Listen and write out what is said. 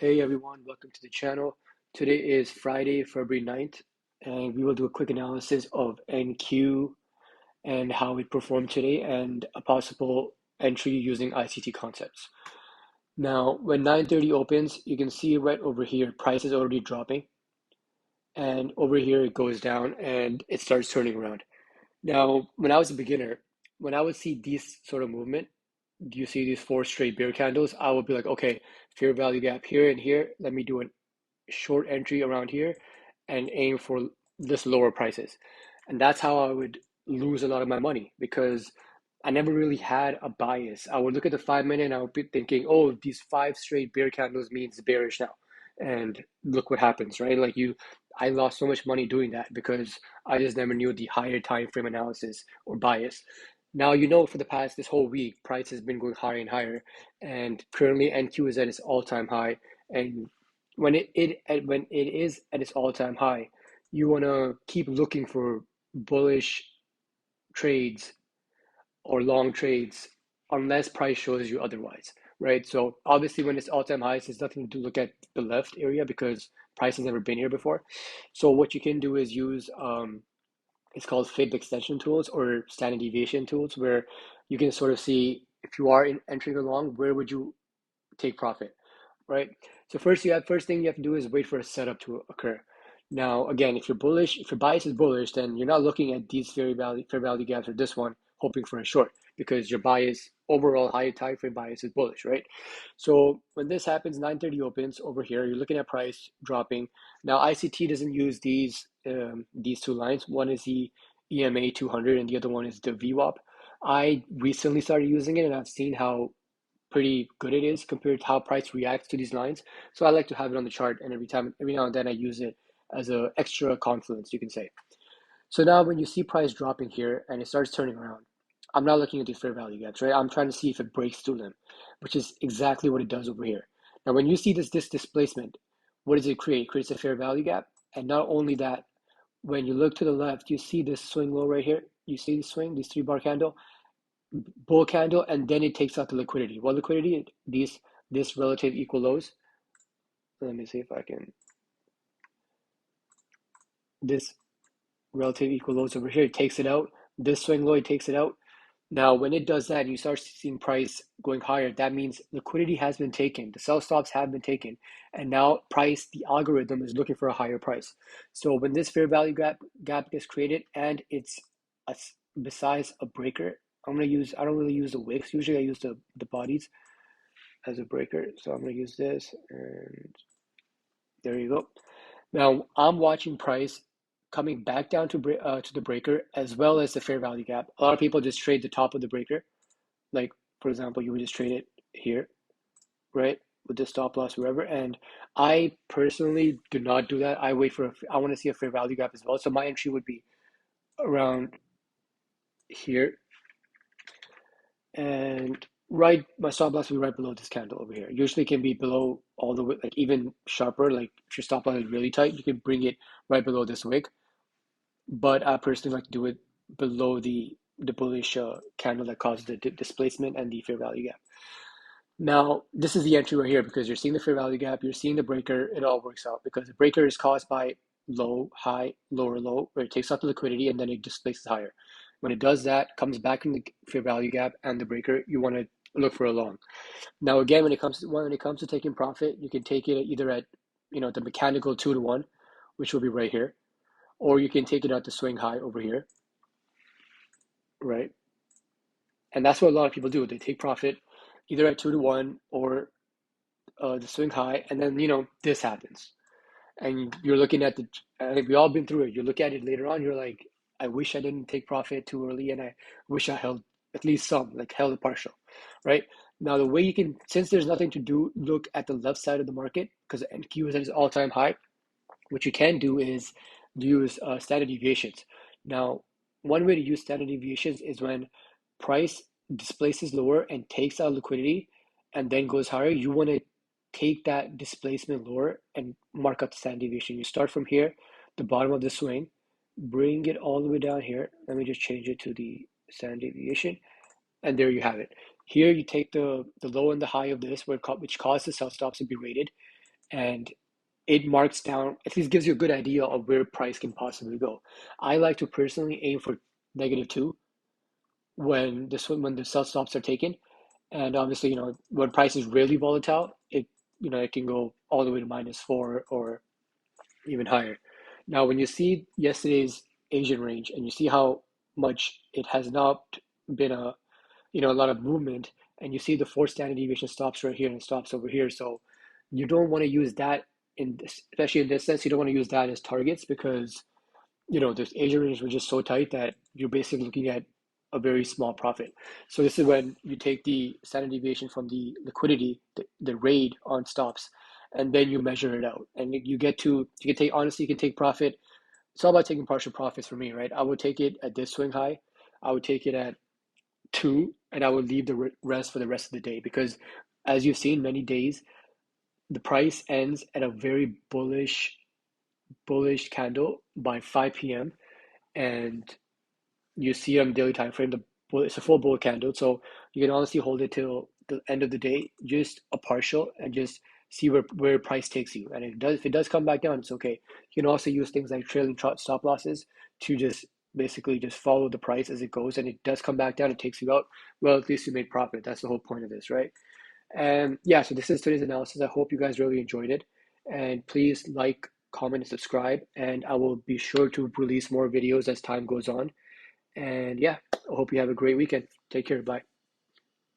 Hey everyone, welcome to the channel. Today is Friday, February 9th, and we will do a quick analysis of NQ and how it performed today and a possible entry using ICT concepts. Now, when 9:30 opens, you can see right over here, price is already dropping, and over here it goes down and it starts turning around. Now, when I was a beginner, when I would see these sort of movement, do you see these four straight bear candles? I would be like, okay, fair value gap here and here. Let me do a short entry around here and aim for this lower prices. And that's how I would lose a lot of my money because I never really had a bias. I would look at the 5 minute and I would be thinking, oh, these five straight bear candles means bearish now. And look what happens, right? I lost so much money doing that because I just never knew the higher time frame analysis or bias. Now you know for the past this whole week, price has been going higher and higher, and currently NQ is at its all-time high. And when it is at its all-time high, you want to keep looking for bullish trades or long trades unless price shows you otherwise, right? So obviously when it's all-time highs, there's nothing to look at the left area because price has never been here before. So what you can do is use it's called fib extension tools or standard deviation tools, where you can sort of see if you are entering along, where would you take profit, right? So first thing you have to do is wait for a setup to occur. Now, again, if you're bullish, if your bias is bullish, then you're not looking at these fair value gaps or this one hoping for a short because your bias overall higher time frame bias is bullish, right? So when this happens, 9:30 opens over here, you're looking at price dropping. Now ICT doesn't use these two lines. One is the EMA 200 and the other one is the VWAP. I recently started using it and I've seen how pretty good it is compared to how price reacts to these lines. So I like to have it on the chart, and every now and then, I use it as a extra confluence, you can say. So now when you see price dropping here and it starts turning around, I'm not looking at the fair value gaps, right? I'm trying to see if it breaks through them, which is exactly what it does over here. Now, when you see this displacement, what does it create? It creates a fair value gap. And not only that, when you look to the left, you see this swing low right here. You see the swing, this 3 bar candle, bull candle, and then it takes out the liquidity. What liquidity? This relative equal lows. Let me see if I can. This relative equal lows over here, it takes it out. This swing low, it takes it out. Now, when it does that, and you start seeing price going higher, that means liquidity has been taken. The sell stops have been taken, and now price, the algorithm is looking for a higher price. So when this fair value gap gets created, and it's a, besides a breaker, I don't really use the wicks. Usually I use the bodies as a breaker. So I'm going to use this, and there you go. Now I'm watching price coming back down to the breaker as well as the fair value gap. A lot of people just trade the top of the breaker. Like, for example, you would just trade it here, right? With the stop loss, wherever. And I personally do not do that. I wait for, I want to see a fair value gap as well. So my entry would be around here, and my stop loss will be right below this candle over here. Usually it can be below all the way, like even sharper. Like if your stop loss is really tight, you can bring it right below this wick. But I personally like to do it below the bullish candle that causes the displacement and the fair value gap. Now, this is the entry right here because you're seeing the fair value gap, you're seeing the breaker, it all works out because the breaker is caused by low, high, lower, low, where it takes out the liquidity and then it displaces higher. When it does that, comes back in the fair value gap and the breaker, you want to look for a long. Now, again, when it comes to taking profit, you can take it either at the mechanical 2 to 1, which will be right here, or you can take it at the swing high over here, right? And that's what a lot of people do. They take profit either at 2 to 1 or the swing high, and then this happens, and you're looking at I think we all been through it. You look at it later on, you're like, I wish I didn't take profit too early, and I wish I held at least some, like held a partial, right? Now the way you can, since there's nothing to do, look at the left side of the market because NQ is at its all-time high. What you can do is use standard deviations. Now, one way to use standard deviations is when price displaces lower and takes out liquidity and then goes higher. You want to take that displacement lower and mark up the standard deviation. You start from here, the bottom of the swing, bring it all the way down here. Let me just change it to the standard deviation, and there you have it. Here you take the low and the high of this, which causes the sell stops to be rated, and it marks down, at least gives you a good idea of where price can possibly go. I like to personally aim for -2 when the sell stops are taken. And obviously, when price is really volatile, it can go all the way to -4 or even higher. Now, when you see yesterday's Asian range and you see how much it has not been a lot of movement, and you see the 4 standard deviation stops right here and stops over here. So you don't want to use that especially in this sense, you don't want to use that as targets because this Asian range was just so tight that you're basically looking at a very small profit. So this is when you take the standard deviation from the liquidity, the RAID on stops, and then you measure it out. And you can take, honestly, you can take profit. It's all about taking partial profits for me, right? I would take it at this swing high. I would take it at 2, and I would leave the rest for the rest of the day because as you've seen many days, the price ends at a very bullish candle by 5 p.m. and you see on daily time frame it's a full bull candle, so you can honestly hold it till the end of the day, just a partial, and just see where price takes you. And if it does come back down, it's okay. You can also use things like trailing stop losses to just basically just follow the price as it goes, and it does come back down, it takes you out. Well, at least you made profit. That's the whole point of this, right? And yeah, so this is today's analysis. I hope you guys really enjoyed it. And please like, comment, and subscribe. And I will be sure to release more videos as time goes on. And yeah, I hope you have a great weekend. Take care. Bye.